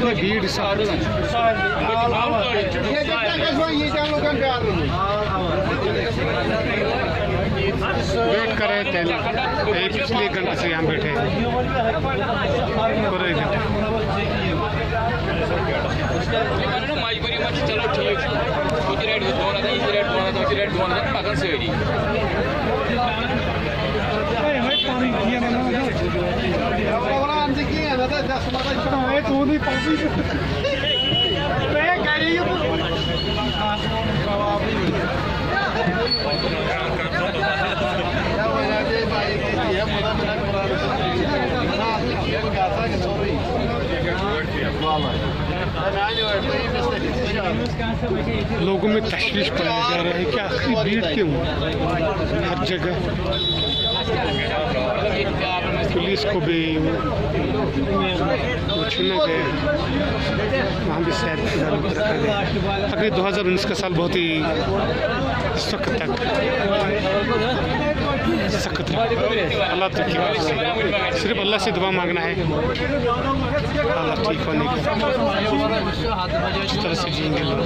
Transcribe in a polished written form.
कितनी भीड़ वेट कर रहे थे, पिछले घंटे से यहाँ बैठे पूरे घंटे। चलो ठीक रेट पकड़ से लोगों में तशवीश पड़ने जा रहा है कि आखिर भीड़ क्यों हर जगह। पुलिस को भी छूने गए, वहाँ भी शायद अगले 2019 का साल बहुत ही सख्त अल्लाह तक की बात, सिर्फ अल्लाह से दुआ मांगना है, अल्लाह ठीक होने का। इस तरह से जिएंगे लोग।